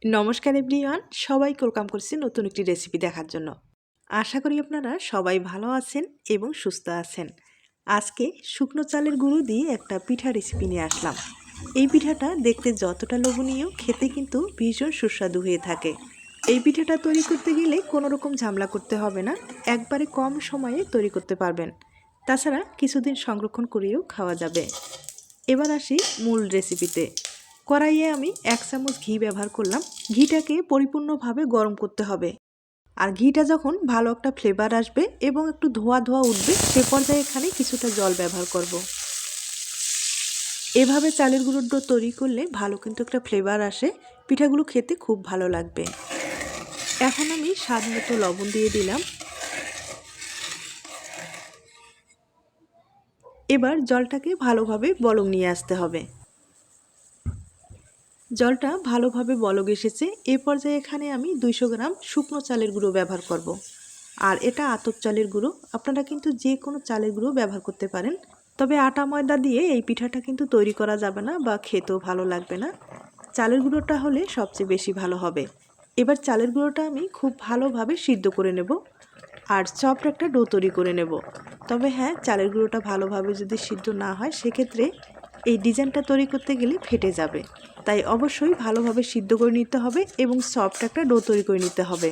নমস্কার এভরিওয়ান, সবাইকে ওয়েলকাম করছি নতুন একটি রেসিপি দেখার জন্য। আশা করি আপনারা সবাই ভালো আছেন এবং সুস্থ আছেন। আজকে শুকনো চালের গুঁড়ো দিয়ে একটা পিঠা রেসিপি নিয়ে আসলাম। এই পিঠাটা দেখতে যতটা লোভনীয়, খেতে কিন্তু ভীষণ সুস্বাদু হয়ে থাকে। এই পিঠাটা তৈরি করতে গেলে কোনো রকম ঝামেলা করতে হবে না, একবারে কম সময়ে তৈরি করতে পারবেন। তাছাড়া কিছুদিন সংরক্ষণ করেও খাওয়া যাবে। এবার আসি মূল রেসিপিতে। কড়াইয়ে আমি 1 চামচ ঘি ব্যবহার করলাম। ঘিটাকে পরিপূর্ণভাবে গরম করতে হবে। আর ঘিটা যখন ভালো একটা ফ্লেভার আসবে এবং একটু ধোঁয়া ধোঁয়া উঠবে, সে পর্যায়ে এখানে কিছুটা জল ব্যবহার করব। এভাবে চালের গুঁড়োর ডো তৈরি করলে ভালো কিন্তু একটা ফ্লেভার আসে, পিঠাগুলো খেতে খুব ভালো লাগবে। এখন আমি স্বাদ মতো লবণ দিয়ে দিলাম। এবার জলটাকে ভালোভাবে বলক নিয়ে আসতে হবে। জলটা ভালোভাবে বলক এসেছে। এ পর্যায়ে এখানে আমি 200 গ্রাম শুকনো চালের গুঁড়ো ব্যবহার করব। আর এটা আতপ চালের গুঁড়ো, আপনারা কিন্তু যে কোনো চালের গুঁড়ো ব্যবহার করতে পারেন। তবে আটা ময়দা দিয়ে এই পিঠাটা কিন্তু তৈরি করা যাবে না বা খেতেও ভালো লাগবে না। চালের গুঁড়োটা হলে সবচেয়ে বেশি ভালো হবে। এবার চালের গুঁড়োটা আমি খুব ভালোভাবে সিদ্ধ করে নেব আর সফট একটা ডো তৈরি করে নেব। তবে হ্যাঁ, চালের গুঁড়োটা ভালোভাবে যদি সিদ্ধ না হয়, সেক্ষেত্রে এই ডিজাইনটা তৈরি করতে গেলে ফেটে যাবে। তাই অবশ্যই ভালোভাবে সিদ্ধ করে নিতে হবে এবং সফট একটা ডো তৈরি করে নিতে হবে।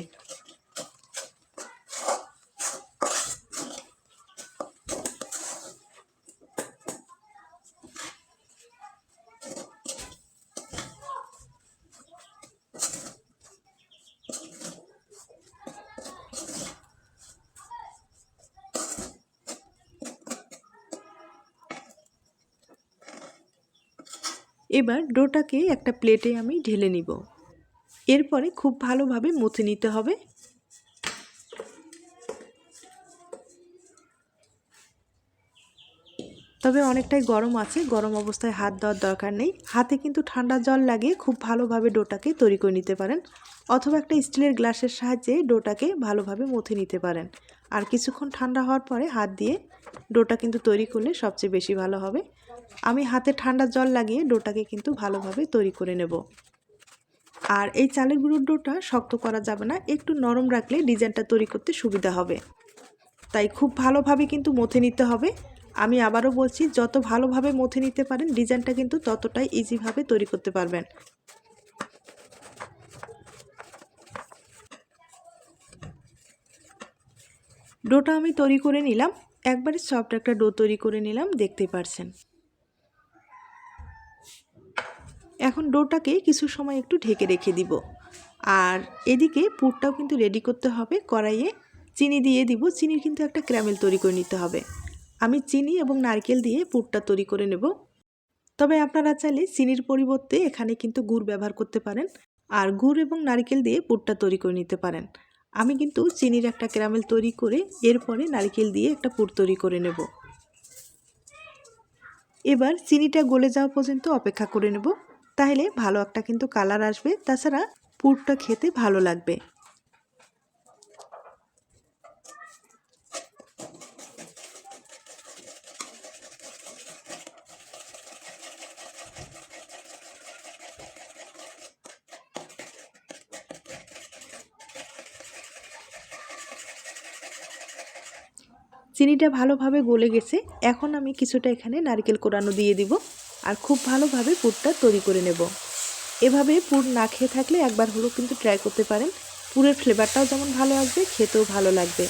এবার ডোটাকে একটা প্লেটে আমি ঢেলে নিব। এরপরে খুব ভালোভাবে মথে নিতে হবে। তবে অনেকটাই গরম আছে, গরম অবস্থায় হাত দেওয়ার দরকার নেই। হাতে কিন্তু ঠান্ডা জল লাগিয়ে খুব ভালোভাবে ডোটাকে তৈরি করে নিতে পারেন, অথবা একটা স্টিলের গ্লাসের সাহায্যে ডোটাকে ভালোভাবে মথে নিতে পারেন। আর কিছুক্ষণ ঠান্ডা হওয়ার পরে হাত দিয়ে ডোটা কিন্তু তৈরি করলে সবচেয়ে বেশি ভালো হবে। আমি হাতে ঠান্ডা জল লাগিয়ে ডোটাকে কিন্তু ভালোভাবে তৈরি করে নেব। আর এই চালের গুঁড়োর ডোটা শক্ত করা যাবে না, একটু নরম রাখলে ডিজাইনটা তৈরি করতে সুবিধা হবে। তাই খুব ভালোভাবে কিন্তু মথে নিতে হবে। আমি আবারও বলছি, যত ভালোভাবে মথে নিতে পারেন ডিজাইনটা কিন্তু ততটাই ইজিভাবে তৈরি করতে পারবেন। ডোটা আমি তৈরি করে নিলাম, একবারে সফট একটা ডো তৈরি করে নিলাম, দেখতেই পারছেন। এখন ডোটাকে কিছু সময় একটু ঢেকে রেখে দিব। আর এদিকে পুরটাও কিন্তু রেডি করতে হবে। কড়াইয়ে চিনি দিয়ে দিব। চিনির কিন্তু একটা ক্যারামেল তৈরি করে নিতে হবে। আমি চিনি এবং নারকেল দিয়ে পুরটা তৈরি করে নেব। তবে আপনারা চাইলে চিনির পরিবর্তে এখানে কিন্তু গুড় ব্যবহার করতে পারেন, আর গুড় এবং নারকেল দিয়ে পুরটা তৈরি করে নিতে পারেন। আমি কিন্তু চিনির একটা ক্যারামেল তৈরি করে এরপরে নারকেল দিয়ে একটা পুর তৈরি করে নেব। এবার চিনিটা গলে যাওয়া পর্যন্ত অপেক্ষা করে নেব, তাহলে ভালো একটা কিন্তু কালার আসবে, তাছাড়া পুরটা খেতে ভালো লাগবে। চিনিটা ভালোভাবে গলে গেছে। এখন আমি কিছুটা এখানে নারকেল কোড়ানো দিয়ে দিব আর খুব ভালোভাবে পুরটা তৈরি করে নেব। এভাবে পুর না খেয়ে থাকলে একবার হলেও কিন্তু ট্রাই করতে পারেন। পুরের ফ্লেভারটাও যেমন ভালো আসবে, খেতেও ভালো লাগবে।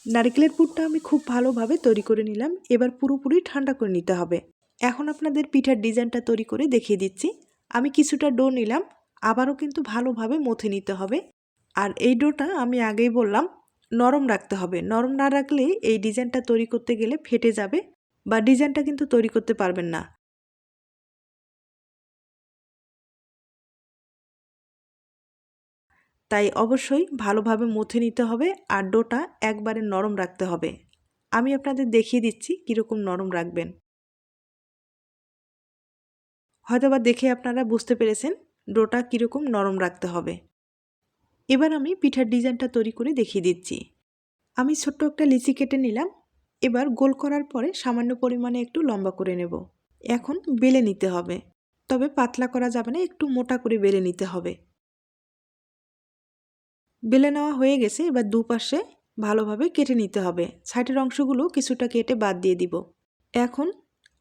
নারকেলের পুরটা আমি খুব ভালোভাবে তৈরি করে নিলাম। এবার পুরোপুরি ঠান্ডা করে নিতে হবে। এখন আপনাদের পিঠার ডিজাইনটা তৈরি করে দেখিয়ে দিচ্ছি। আমি কিছুটা ডো নিলাম, আবারও কিন্তু ভালোভাবে মথে নিতে হবে। আর এই ডোটা আমি আগেই বললাম নরম রাখতে হবে। নরম না রাখলে এই ডিজাইনটা তৈরি করতে গেলে ফেটে যাবে বা ডিজাইনটা কিন্তু তৈরি করতে পারবেন না। তাই অবশ্যই ভালোভাবে মথে নিতে হবে আর ডোটা একবারে নরম রাখতে হবে। আমি আপনাদের দেখিয়ে দিচ্ছি কীরকম নরম রাখবেন। হয়তোবা দেখে আপনারা বুঝতে পেরেছেন ডোটা কীরকম নরম রাখতে হবে। এবার আমি পিঠার ডিজাইনটা তৈরি করে দেখিয়ে দিচ্ছি। আমি ছোট্ট একটা লিচি কেটে নিলাম। এবার গোল করার পরে সামান্য পরিমাণে একটু লম্বা করে নেব। এখন বেলে নিতে হবে, তবে পাতলা করা যাবে না, একটু মোটা করে বেলে নিতে হবে। বেলে নেওয়া হয়ে গেছে। এবার দুপাশে ভালোভাবে কেটে নিতে হবে। সাইডের অংশগুলো কিছুটা কেটে বাদ দিয়ে দিব। এখন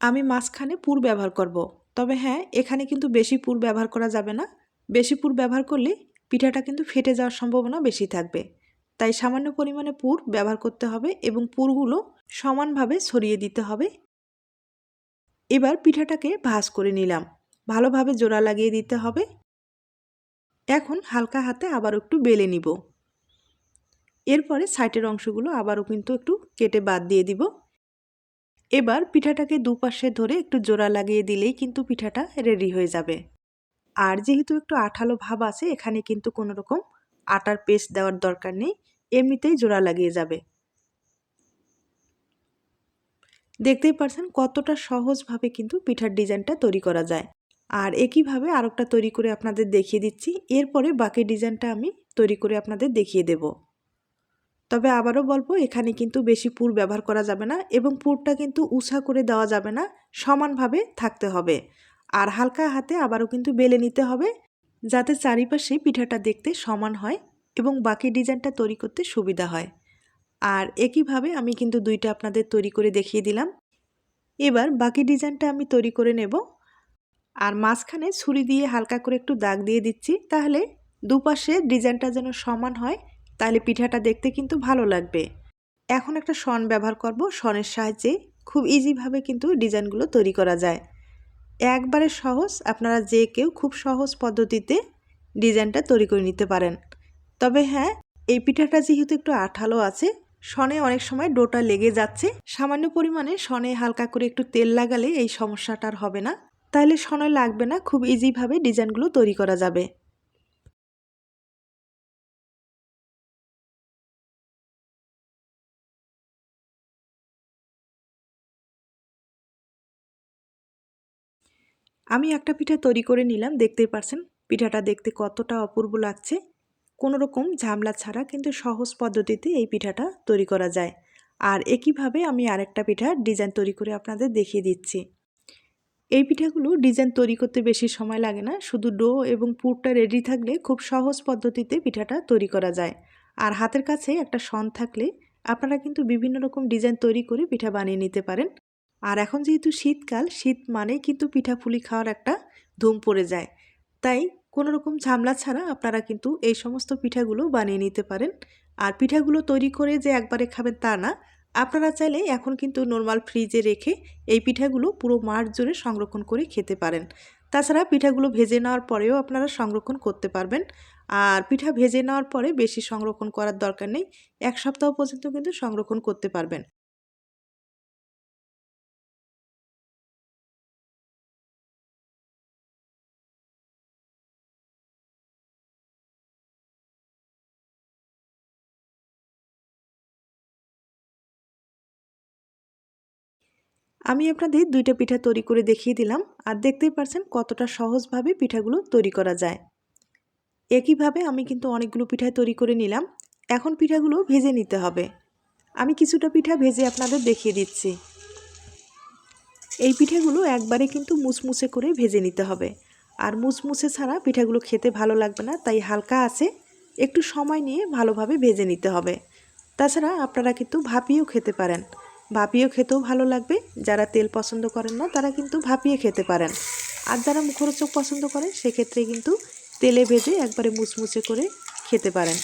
আমি মাঝখানে পুর ব্যবহার করব। তবে হ্যাঁ, এখানে কিন্তু বেশি পুর ব্যবহার করা যাবে না। বেশি পুর ব্যবহার করলে পিঠাটা কিন্তু ফেটে যাওয়ার সম্ভাবনা বেশি থাকবে। তাই সামান্য পরিমাণে পুর ব্যবহার করতে হবে এবং পুরগুলো সমানভাবে ছড়িয়ে দিতে হবে। এবার পিঠাটাকে ভাঁজ করে নিলাম। ভালোভাবে জোড়া লাগিয়ে দিতে হবে। এখন হালকা হাতে আবার একটু বেলে নিব। এরপরে সাইডের অংশগুলো আবারও কিন্তু একটু কেটে বাদ দিয়ে দিব। এবার পিঠাটাকে দুপাশে ধরে একটু জোড়া লাগিয়ে দিলেই কিন্তু পিঠাটা রেডি হয়ে যাবে। আর যেহেতু একটু আঠালো ভাব আছে, এখানে কিন্তু কোনো রকম আটার পেস্ট দেওয়ার দরকার নেই, এমনিতেই জোড়া লাগিয়ে যাবে। দেখতেই পারছেন কতটা সহজভাবে কিন্তু পিঠার ডিজাইনটা তৈরি করা যায়। আর একইভাবে আরেকটা তৈরি করে আপনাদের দেখিয়ে দিচ্ছি। এরপরে বাকি ডিজাইনটা আমি তৈরি করে আপনাদের দেখিয়ে দেব। তবে আবারও বলবো, এখানে কিন্তু বেশি পুর ব্যবহার করা যাবে না এবং পুরটা কিন্তু উঁচা করে দেওয়া যাবে না, সমানভাবে থাকতে হবে। আর হালকা হাতে আবারও কিন্তু বেলে নিতে হবে, যাতে চারিপাশে পিঠাটা দেখতে সমান হয় এবং বাকি ডিজাইনটা তৈরি করতে সুবিধা হয়। আর একইভাবে আমি কিন্তু দুইটা আপনাদের তৈরি করে দেখিয়ে দিলাম। এবার বাকি ডিজাইনটা আমি তৈরি করে নেব। আর মাঝখানে ছুরি দিয়ে হালকা করে একটু দাগ দিয়ে দিচ্ছি, তাহলে দুপাশে ডিজাইনটা যেন সমান হয়, তাহলে পিঠাটা দেখতে কিন্তু ভালো লাগবে। এখন একটা শন ব্যবহার করব। শনের সাহায্যে খুব ইজিভাবে কিন্তু ডিজাইনগুলো তৈরি করা যায়। একবারে সহজ, আপনারা যে কেউ খুব সহজ পদ্ধতিতে ডিজাইনটা তৈরি করে নিতে পারেন। তবে হ্যাঁ, এই পিঠাটা যেহেতু একটু আঠালো আছে, শনে অনেক সময় ডোটা লেগে যাচ্ছে। সামান্য পরিমাণে শনে হালকা করে একটু তেল লাগালে এই সমস্যাটা আর হবে না। তাহলে শনে লাগবে না, খুব ইজিভাবে ডিজাইনগুলো তৈরি করা যাবে। আমি একটা পিঠা তৈরি করে নিলাম। দেখতেই পারছেন পিঠাটা দেখতে কতটা অপূর্ব লাগছে। কোনো রকম ঝামেলা ছাড়া কিন্তু সহজ পদ্ধতিতে এই পিঠাটা তৈরি করা যায়। আর একইভাবে আমি আরেকটা পিঠার ডিজাইন তৈরি করে আপনাদের দেখিয়ে দিচ্ছি। এই পিঠাগুলো ডিজাইন তৈরি করতে বেশি সময় লাগে না, শুধু ডো এবং পুরটা রেডি থাকলে খুব সহজ পদ্ধতিতে পিঠাটা তৈরি করা যায়। আর হাতের কাছে একটা শন থাকলে আপনারা কিন্তু বিভিন্ন রকম ডিজাইন তৈরি করে পিঠা বানিয়ে নিতে পারেন। আর এখন যেহেতু শীতকাল, শীত মানেই কিন্তু পিঠাপুলি খাওয়ার একটা ধুম পড়ে যায়। তাই কোনো রকম ঝামেলা ছাড়া আপনারা কিন্তু এই সমস্ত পিঠাগুলো বানিয়ে নিতে পারেন। আর পিঠাগুলো তৈরি করে যে একবারে খাবেন তা না, আপনারা চাইলে এখন কিন্তু নরমাল ফ্রিজে রেখে এই পিঠাগুলো পুরো মাস জুড়ে সংরক্ষণ করে খেতে পারেন। তাছাড়া পিঠাগুলো ভেজে নেওয়ার পরেও আপনারা সংরক্ষণ করতে পারবেন। আর পিঠা ভেজে নেওয়ার পরে বেশি সংরক্ষণ করার দরকার নেই, 1 সপ্তাহ পর্যন্ত কিন্তু সংরক্ষণ করতে পারবেন। আমি আপনাদের দুইটা পিঠা তৈরি করে দেখিয়ে দিলাম। আর দেখতেই পারছেন কতটা সহজভাবে পিঠাগুলো তৈরি করা যায়। একইভাবে আমি কিন্তু অনেকগুলো পিঠা তৈরি করে নিলাম। এখন পিঠাগুলো ভেজে নিতে হবে। আমি কিছুটা পিঠা ভেজে আপনাদের দেখিয়ে দিচ্ছি। এই পিঠাগুলো একবারে কিন্তু মুচমুচে করে ভেজে নিতে হবে। আর মুচমুচে ছাড়া পিঠাগুলো খেতে ভালো লাগবে না, তাই হালকা আছে একটু সময় নিয়ে ভালোভাবে ভেজে নিতে হবে। তাছাড়া আপনারা কিন্তু ভাপিয়েও খেতে পারেন, ভাপিয়েও খেতেও ভালো লাগবে। যারা তেল পছন্দ করেন না তারা কিন্তু ভাপিয়ে খেতে পারেন। আর যারা মুখরোচক পছন্দ করেন সেক্ষেত্রে কিন্তু তেলে ভেজে একবারে মুচমুচে করে খেতে পারেন।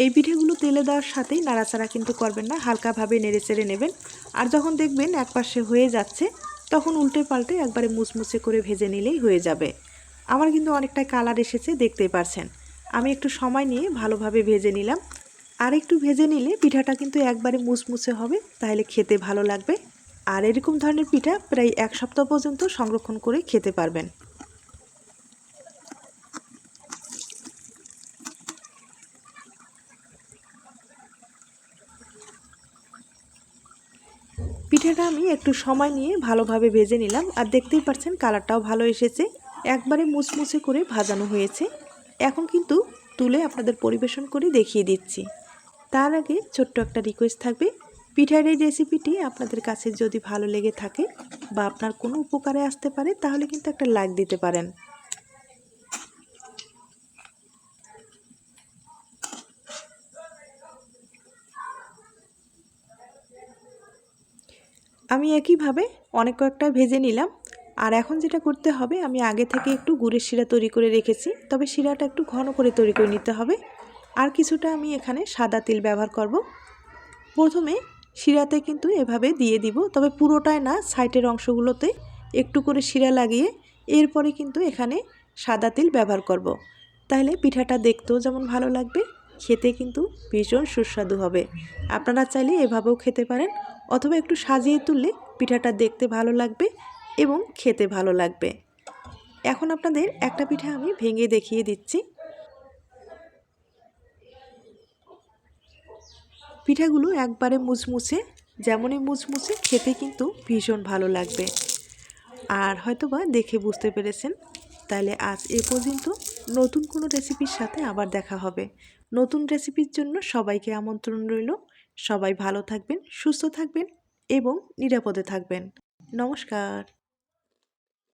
এই পিঠেগুলো তেলে দেওয়ার সাথেই নাড়াচাড়া কিন্তু করবেন না, হালকাভাবে নেড়েচেড়ে নেবেন। আর যখন দেখবেন একপাশে হয়ে যাচ্ছে, তখন উল্টে পাল্টে একবারে মুচমুচে করে ভেজে নিলেই হয়ে যাবে। আমার কিন্তু অনেকটাই কালার এসেছে, দেখতেই পারছেন। আমি একটু সময় নিয়ে ভালোভাবে ভেজে নিলাম। আর একটু ভেজে নিলে পিঠাটা কিন্তু একবারে মুচমুচে হবে, তাহলে খেতে ভালো লাগবে। আর এরকম ধরনের পিঠা প্রায় 1 সপ্তাহ পর্যন্ত সংরক্ষণ করে খেতে পারবেন। পিঠাটা আমি একটু সময় নিয়ে ভালোভাবে ভেজে নিলাম, আর দেখতেই পাচ্ছেন কালারটাও ভালো এসেছে, একবারে মুচমুচে করে ভাজানো হয়েছে। এখন কিন্তু তুলে আপনাদের পরিবেশন করে দেখিয়ে দিচ্ছি। তার আগে ছোট্ট একটা রিকোয়েস্ট থাকবে, পিঠার এই রেসিপিটি আপনাদের কাছে যদি ভালো লেগে থাকে বা আপনার কোনো উপকারে আসতে পারে, তাহলে কিন্তু একটা লাইক দিতে পারেন। আমি একইভাবে অনেক কয়েকটা ভেজে নিলাম। আর এখন যেটা করতে হবে, আমি আগে থেকে একটু গুড়ের শিরা তৈরি করে রেখেছি, তবে শিরাটা একটু ঘন করে তৈরি করে নিতে হবে। আর কিছুটা আমি এখানে সাদা তেল ব্যবহার করব। প্রথমে শিরাতে কিন্তু এভাবে দিয়ে দিব, তবে পুরোটাই না, সাইডের অংশগুলোতে একটু করে শিরা লাগিয়ে এরপরে কিন্তু এখানে সাদা তেল ব্যবহার করব। তাহলে পিঠাটা দেখতেও যেমন ভালো লাগবে, খেতে কিন্তু ভীষণ সুস্বাদু হবে। আপনারা চাইলে এভাবেও খেতে পারেন, অথবা একটু সাজিয়ে তুললে পিঠাটা দেখতে ভালো লাগবে এবং খেতে ভালো লাগবে। এখন আপনাদের একটা পিঠা আমি ভেঙে দেখিয়ে দিচ্ছি। পিঠাগুলো একবারে মুচমুচে, যেমনই মুচমুচে খেতে কিন্তু ভীষণ ভালো লাগবে। আর হয়তোবা দেখে বুঝতে পেরেছেন। তাহলে আজ এ পর্যন্ত, নতুন কোনো রেসিপির সাথে আবার দেখা হবে। নতুন রেসিপির জন্য সবাইকে আমন্ত্রণ রইল। সবাই ভালো থাকবেন, সুস্থ থাকবেন এবং নিরাপদে থাকবেন। নমস্কার।